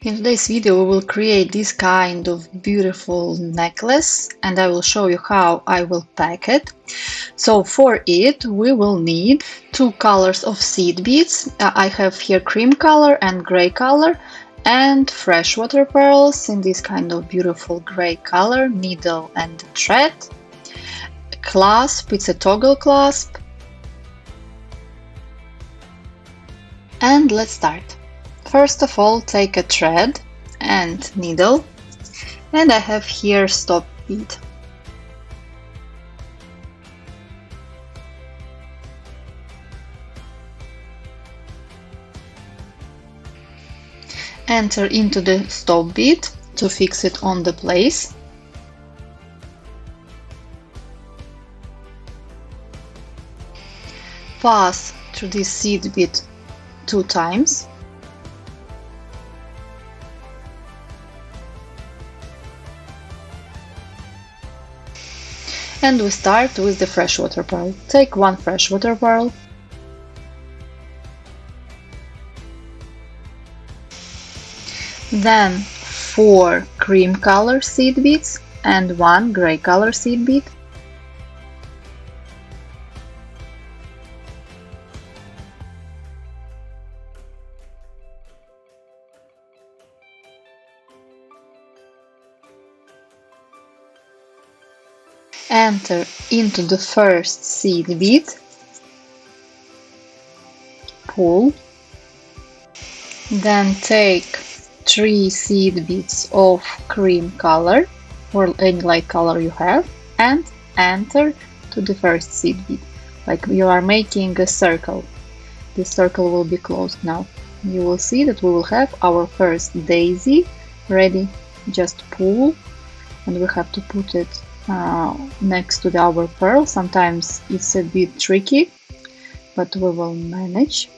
In today's video we will create this kind of beautiful necklace and I will show you how I will pack it. So for it we will need two colors of seed beads. I have here cream color and gray color and freshwater pearls in this kind of beautiful gray color, needle and thread. Clasp, it's a toggle clasp. And let's start. First of all, take a thread and needle, and I have here stop bead. Enter into the stop bead to fix it on the place. Pass through this seed bead 2 times. And we start with the freshwater pearl. Take one freshwater pearl. Then 4 cream color seed beads and 1 gray color seed bead. Enter into the first seed bead, pull, then take 3 seed beads of cream color or any light color you have and enter to the first seed bead, like you are making a circle. This circle will be closed now. You will see that we will have our first daisy ready. Just pull and we have to put it next to our pearl. Sometimes it's a bit tricky, but we will manage.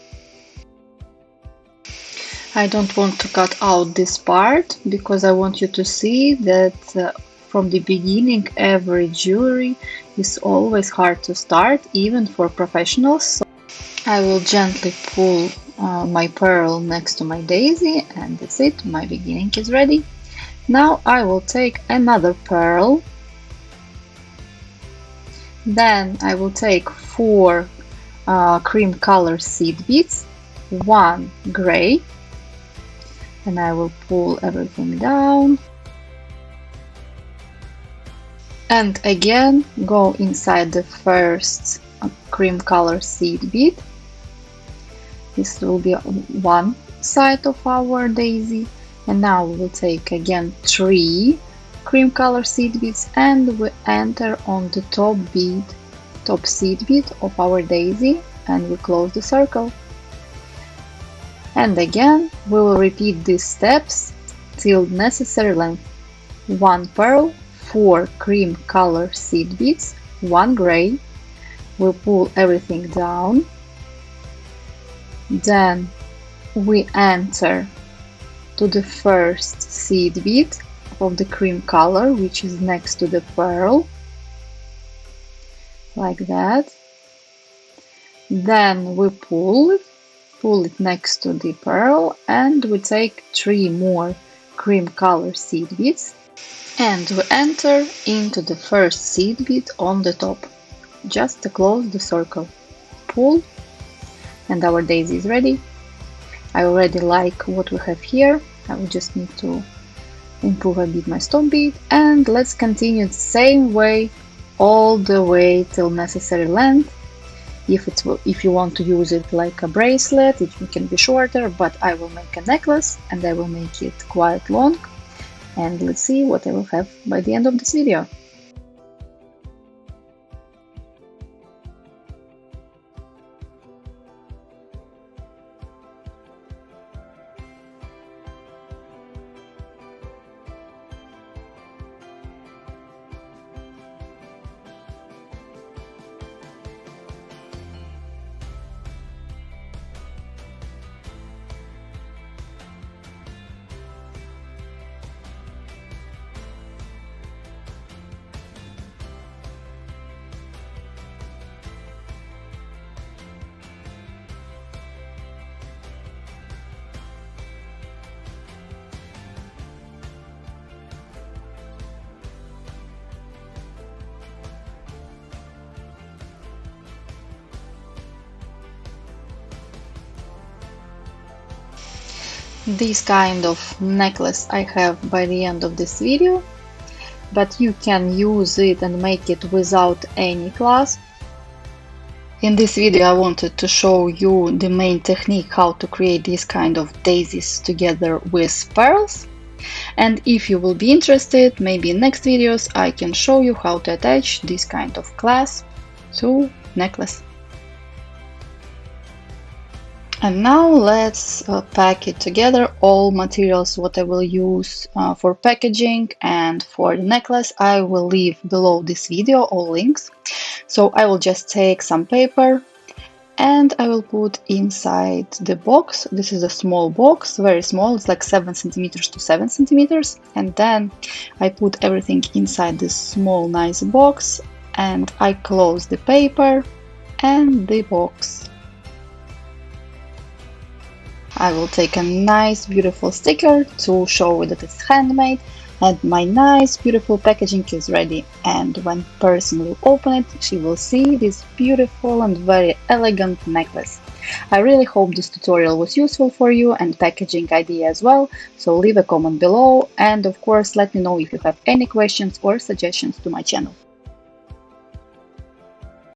I don't want to cut out this part because I want you to see that from the beginning every jewelry is always hard to start, even for professionals. So I will gently pull my pearl next to my daisy and that's it, my beginning is ready. Now I will take another pearl. Then I will take 4 cream color seed beads, 1 gray, and I will pull everything down. And again go inside the first cream color seed bead. This will be one side of our daisy. And now we will take again 3 cream color seed beads and we enter on the top seed bead of our daisy and we close the circle. And again we will repeat these steps till necessary length. 1 pearl, 4 cream color seed beads, 1 gray. We pull everything down. Then we enter to the first seed bead of the cream color, which is next to the pearl, like that. Then we pull it next to the pearl and we take 3 more cream color seed beads and we enter into the first seed bead on the top, just to close the circle. Pull and our daisy is ready. I already like what we have here. I will just need to improve a bit my stop bead, and let's continue the same way all the way till necessary length. If you want to use it like a bracelet, it can be shorter, but I will make a necklace and I will make it quite long, and let's see what I will have by the end of this video. this kind of necklace I have by the end of this video, but you can use it and make it without any clasp. In this video I wanted to show you the main technique how to create this kind of daisies together with pearls. And if you will be interested, maybe in next videos I can show you how to attach this kind of clasp to necklace. And now let's pack it together. All materials what I will use for packaging and for the necklace I will leave below this video, all links. So I will just take some paper and I will put inside the box. This is a small box, very small, it's like 7 centimeters to 7 centimeters. And then I put everything inside this small nice box and I close the paper and the box. I will take a nice beautiful sticker to show that it's handmade, and my nice beautiful packaging is ready. And when person will open it, she will see this beautiful and very elegant necklace. I really hope this tutorial was useful for you and packaging idea as well, so leave a comment below and of course let me know if you have any questions or suggestions to my channel.